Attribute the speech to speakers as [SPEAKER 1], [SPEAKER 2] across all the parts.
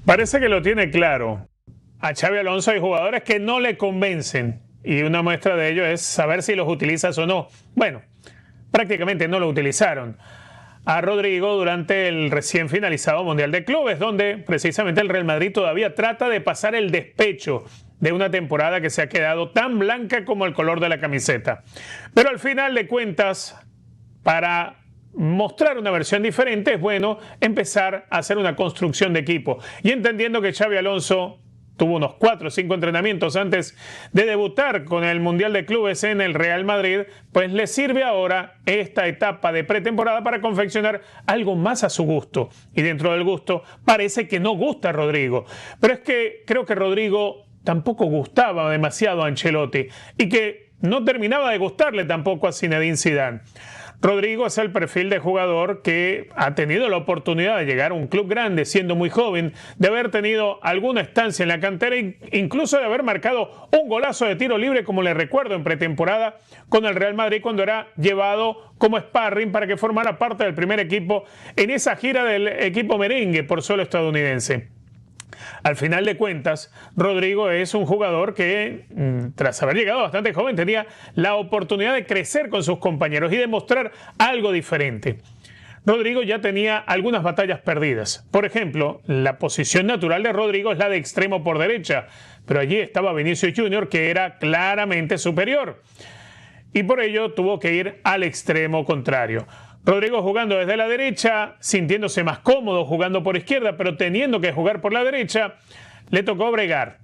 [SPEAKER 1] Parece que lo tiene claro. A Xabi Alonso hay jugadores que no le convencen y una muestra de ello es saber si los utilizas o no. Bueno, prácticamente no lo utilizaron a Rodrigo durante el recién finalizado Mundial de Clubes, donde precisamente el Real Madrid todavía trata de pasar el despecho de una temporada que se ha quedado tan blanca como el color de la camiseta. Pero al final de cuentas, para mostrar una versión diferente, es bueno empezar a hacer una construcción de equipo. Y entendiendo que Xabi Alonso tuvo unos 4 o 5 entrenamientos antes de debutar con el Mundial de Clubes en el Real Madrid, pues le sirve ahora esta etapa de pretemporada para confeccionar algo más a su gusto. Y dentro del gusto parece que no gusta a Rodrigo. Pero es que creo que Rodrigo tampoco gustaba demasiado a Ancelotti y que no terminaba de gustarle tampoco a Zinedine Zidane. Rodrigo es el perfil de jugador que ha tenido la oportunidad de llegar a un club grande siendo muy joven, de haber tenido alguna estancia en la cantera e incluso de haber marcado un golazo de tiro libre, como le recuerdo en pretemporada con el Real Madrid cuando era llevado como sparring para que formara parte del primer equipo en esa gira del equipo merengue por suelo estadounidense. Al final de cuentas, Rodrigo es un jugador que, tras haber llegado bastante joven, tenía la oportunidad de crecer con sus compañeros y demostrar algo diferente. Rodrigo ya tenía algunas batallas perdidas. Por ejemplo, la posición natural de Rodrigo es la de extremo por derecha, pero allí estaba Vinicius Junior, que era claramente superior. Y por ello tuvo que ir al extremo contrario. Rodrigo jugando desde la derecha, sintiéndose más cómodo jugando por izquierda, pero teniendo que jugar por la derecha, le tocó bregar.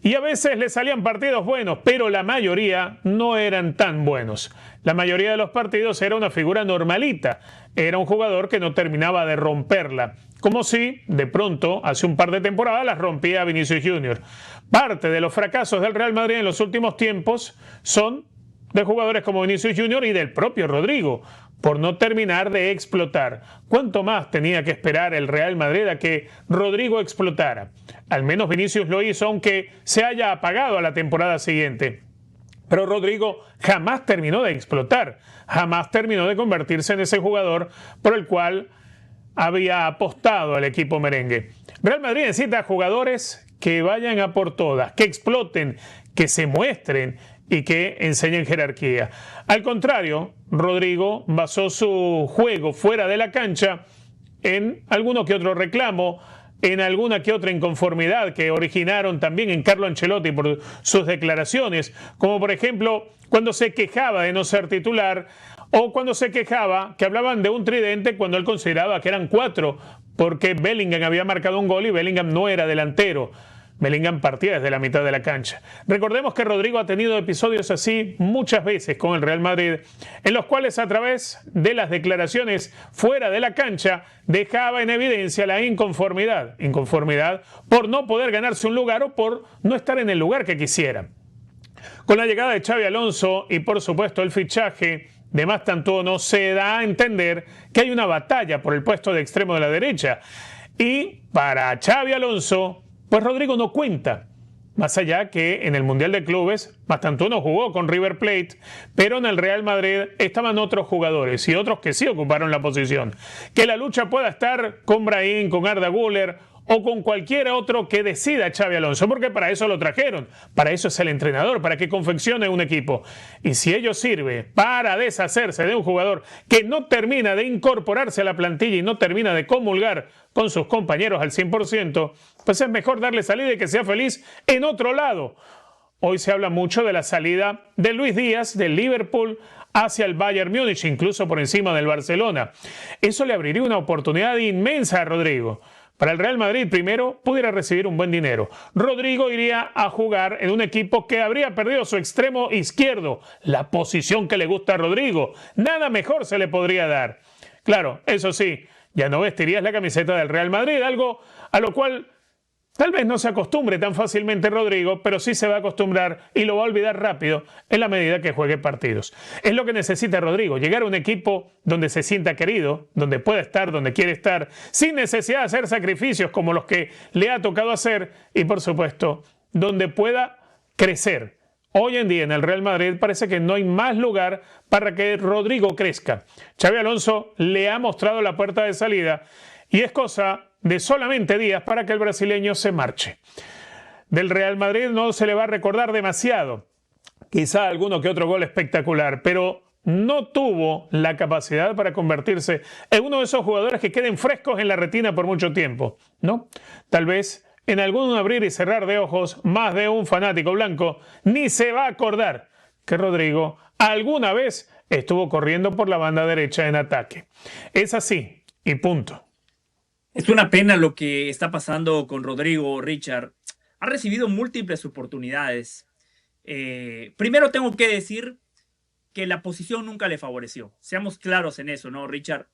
[SPEAKER 1] Y a veces le salían partidos buenos, pero la mayoría no eran tan buenos. La mayoría de los partidos era una figura normalita. Era un jugador que no terminaba de romperla. Como si, de pronto, hace un par de temporadas las rompía Vinicius Junior. Parte de los fracasos del Real Madrid en los últimos tiempos son de jugadores como Vinicius Junior y del propio Rodrigo, por no terminar de explotar. ¿Cuánto más tenía que esperar el Real Madrid a que Rodrigo explotara? Al menos Vinicius lo hizo, aunque se haya apagado a la temporada siguiente. Pero Rodrigo jamás terminó de explotar, jamás terminó de convertirse en ese jugador por el cual había apostado el equipo merengue. Real Madrid necesita jugadores que vayan a por todas, que exploten, que se muestren y que enseñen jerarquía. Al contrario, Rodrigo basó su juego fuera de la cancha en alguno que otro reclamo, en alguna que otra inconformidad que originaron también en Carlo Ancelotti por sus declaraciones, como por ejemplo cuando se quejaba de no ser titular o cuando se quejaba que hablaban de un tridente cuando él consideraba que eran 4 porque Bellingham había marcado un gol y Bellingham no era delantero. Bellingham partía desde la mitad de la cancha. Recordemos que Rodrigo ha tenido episodios así muchas veces con el Real Madrid, en los cuales a través de las declaraciones fuera de la cancha dejaba en evidencia la inconformidad. Inconformidad por no poder ganarse un lugar o por no estar en el lugar que quisiera. Con la llegada de Xabi Alonso y por supuesto el fichaje de Mastantuono se da a entender que hay una batalla por el puesto de extremo de la derecha. Y para Xabi Alonso, pues Rodrigo no cuenta, más allá que en el Mundial de Clubes Mastantuono jugó con River Plate, pero en el Real Madrid estaban otros jugadores y otros que sí ocuparon la posición. Que la lucha pueda estar con Brahim, con Arda Güler o con cualquier otro que decida Xabi Alonso, porque para eso lo trajeron, para eso es el entrenador, para que confeccione un equipo. Y si ello sirve para deshacerse de un jugador que no termina de incorporarse a la plantilla y no termina de comulgar con sus compañeros al 100%, pues es mejor darle salida y que sea feliz en otro lado. Hoy se habla mucho de la salida de Luis Díaz del Liverpool hacia el Bayern Múnich, incluso por encima del Barcelona. Eso le abriría una oportunidad inmensa a Rodrigo. Para el Real Madrid, primero, pudiera recibir un buen dinero. Rodrigo iría a jugar en un equipo que habría perdido su extremo izquierdo, la posición que le gusta a Rodrigo. Nada mejor se le podría dar. Claro, eso sí, ya no vestirías la camiseta del Real Madrid, algo a lo cual tal vez no se acostumbre tan fácilmente Rodrigo, pero sí se va a acostumbrar y lo va a olvidar rápido en la medida que juegue partidos. Es lo que necesita Rodrigo, llegar a un equipo donde se sienta querido, donde pueda estar, donde quiere estar, sin necesidad de hacer sacrificios como los que le ha tocado hacer y, por supuesto, donde pueda crecer. Hoy en día en el Real Madrid parece que no hay más lugar para que Rodrigo crezca. Xabi Alonso le ha mostrado la puerta de salida y es cosa de solamente días para que el brasileño se marche. Del Real Madrid no se le va a recordar demasiado, quizá alguno que otro gol espectacular, pero no tuvo la capacidad para convertirse en uno de esos jugadores que queden frescos en la retina por mucho tiempo, ¿no? Tal vez en algún abrir y cerrar de ojos, más de un fanático blanco ni se va a acordar que Rodrigo alguna vez estuvo corriendo por la banda derecha en ataque. Es así y punto.
[SPEAKER 2] Es una pena lo que está pasando con Rodrigo, Richard. Ha recibido múltiples oportunidades. Primero tengo que decir que la posición nunca le favoreció. Seamos claros en eso, ¿no, Richard?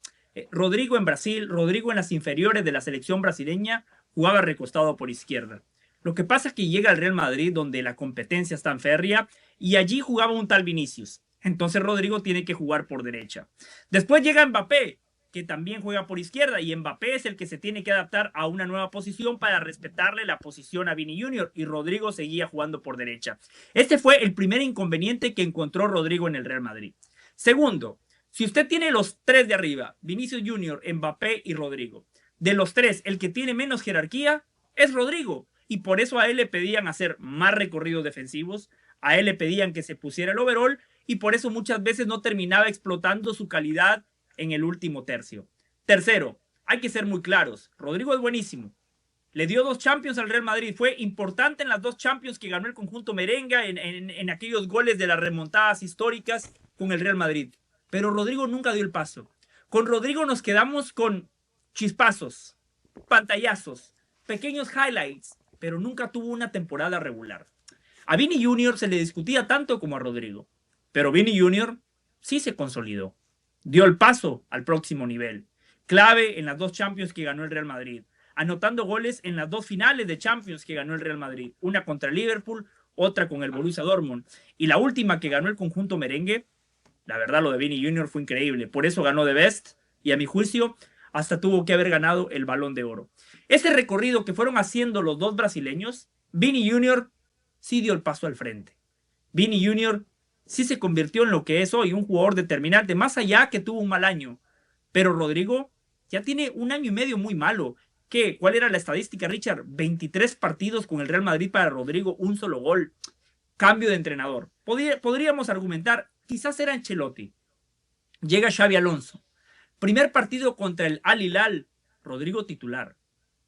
[SPEAKER 2] Rodrigo en Brasil, Rodrigo en las inferiores de la selección brasileña, jugaba recostado por izquierda. Lo que pasa es que llega al Real Madrid, donde la competencia es tan férrea, y allí jugaba un tal Vinicius. Entonces Rodrigo tiene que jugar por derecha. Después llega Mbappé, que también juega por izquierda, y Mbappé es el que se tiene que adaptar a una nueva posición para respetarle la posición a Vini Jr., y Rodrigo seguía jugando por derecha. Este fue el primer inconveniente que encontró Rodrigo en el Real Madrid. Segundo, si usted tiene los tres de arriba, Vinicius Jr., Mbappé y Rodrigo, de los tres, el que tiene menos jerarquía es Rodrigo, y por eso a él le pedían hacer más recorridos defensivos, a él le pedían que se pusiera el overall, y por eso muchas veces no terminaba explotando su calidad en el último tercio. Tercero, hay que ser muy claros, Rodrigo es buenísimo, le dio 2 Champions al Real Madrid, fue importante en las 2 Champions que ganó el conjunto merengue, en aquellos goles de las remontadas históricas con el Real Madrid, pero Rodrigo nunca dio el paso. Con Rodrigo nos quedamos con chispazos, pantallazos, pequeños highlights, pero nunca tuvo una temporada regular. A Vini Jr. se le discutía tanto como a Rodrigo, pero Vini Jr. sí se consolidó. Dio el paso al próximo nivel. Clave en las 2 Champions que ganó el Real Madrid. Anotando goles en las 2 finales de Champions que ganó el Real Madrid. Una contra el Liverpool, otra con el Borussia Dortmund. Y la última que ganó el conjunto merengue, la verdad lo de Vini Jr. fue increíble. Por eso ganó The Best y a mi juicio hasta tuvo que haber ganado el Balón de Oro. Ese recorrido que fueron haciendo los 2 brasileños, Vini Jr. sí dio el paso al frente. Vini Jr. sí se convirtió en lo que es hoy, un jugador determinante, más allá que tuvo un mal año. Pero Rodrigo ya tiene 1 año y medio muy malo. ¿Qué? ¿Cuál era la estadística, Richard? 23 partidos con el Real Madrid para Rodrigo, 1 solo gol. Cambio de entrenador. Podríamos argumentar, quizás era Ancelotti. Llega Xabi Alonso. Primer partido contra el Al Hilal, Rodrigo titular.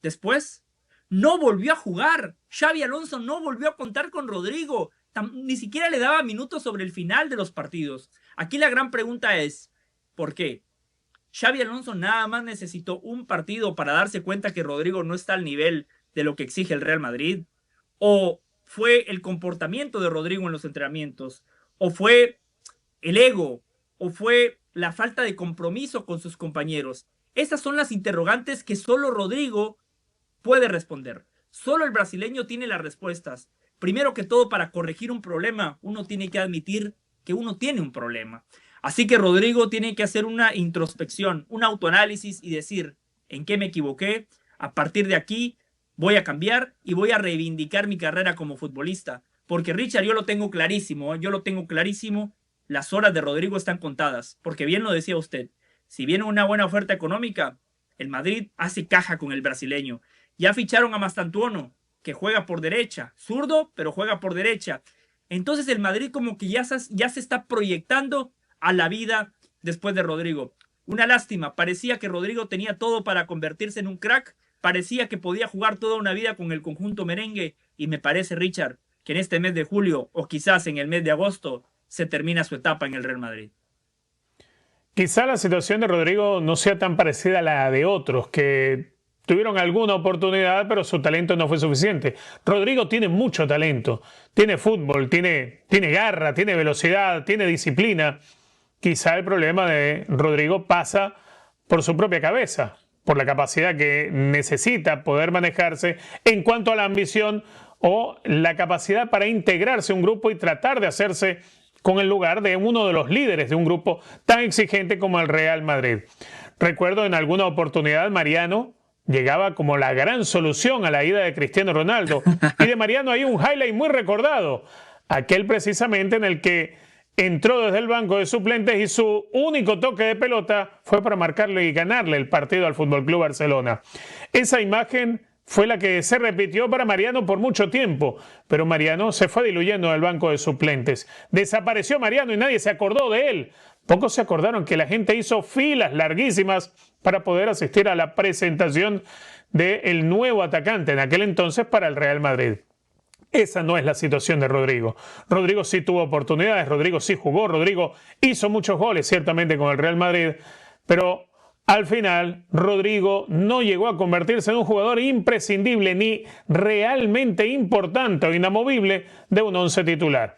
[SPEAKER 2] Después, no volvió a jugar. Xabi Alonso no volvió a contar con Rodrigo. Ni siquiera le daba minutos sobre el final de los partidos. Aquí la gran pregunta es, ¿por qué? Xabi Alonso nada más necesitó un partido para darse cuenta que Rodrigo no está al nivel de lo que exige el Real Madrid. ¿O fue el comportamiento de Rodrigo en los entrenamientos? ¿O fue el ego? ¿O fue la falta de compromiso con sus compañeros? Esas son las interrogantes que solo Rodrigo puede responder. Solo el brasileño tiene las respuestas. Primero que todo, para corregir un problema, uno tiene que admitir que uno tiene un problema. Así que Rodrigo tiene que hacer una introspección, un autoanálisis y decir, ¿en qué me equivoqué? A partir de aquí voy a cambiar y voy a reivindicar mi carrera como futbolista. Porque Richard, yo lo tengo clarísimo, las horas de Rodrigo están contadas. Porque bien lo decía usted, si viene una buena oferta económica, el Madrid hace caja con el brasileño. Ya ficharon a Mastantuono, que juega por derecha, zurdo, pero juega por derecha. Entonces el Madrid como que ya se está proyectando a la vida después de Rodrigo. Una lástima, parecía que Rodrigo tenía todo para convertirse en un crack, parecía que podía jugar toda una vida con el conjunto merengue, y me parece, Richard, que en este mes de julio, o quizás en el mes de agosto, se termina su etapa en el Real Madrid.
[SPEAKER 1] Quizá la situación de Rodrigo no sea tan parecida a la de otros, que tuvieron alguna oportunidad, pero su talento no fue suficiente. Rodrigo tiene mucho talento, tiene fútbol, tiene garra, tiene velocidad, tiene disciplina. Quizá el problema de Rodrigo pasa por su propia cabeza, por la capacidad que necesita poder manejarse en cuanto a la ambición o la capacidad para integrarse a un grupo y tratar de hacerse con el lugar de uno de los líderes de un grupo tan exigente como el Real Madrid. Recuerdo en alguna oportunidad Mariano llegaba como la gran solución a la ida de Cristiano Ronaldo. Y de Mariano hay un highlight muy recordado, aquel precisamente en el que entró desde el banco de suplentes y su único toque de pelota fue para marcarle y ganarle el partido al FC Barcelona. Esa imagen fue la que se repitió para Mariano por mucho tiempo, pero Mariano se fue diluyendo en el banco de suplentes. Desapareció Mariano y nadie se acordó de él. Pocos se acordaron que la gente hizo filas larguísimas para poder asistir a la presentación del nuevo atacante en aquel entonces para el Real Madrid. Esa no es la situación de Rodrigo. Rodrigo sí tuvo oportunidades, Rodrigo sí jugó, Rodrigo hizo muchos goles ciertamente con el Real Madrid, pero al final Rodrigo no llegó a convertirse en un jugador imprescindible ni realmente importante o inamovible de un once titular.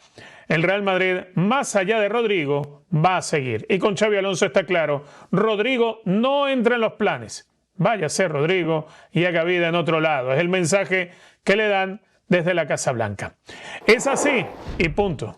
[SPEAKER 1] El Real Madrid, más allá de Rodrigo, va a seguir. Y con Xabi Alonso está claro, Rodrigo no entra en los planes. Váyase Rodrigo y haga vida en otro lado. Es el mensaje que le dan desde la Casa Blanca. Es así y punto.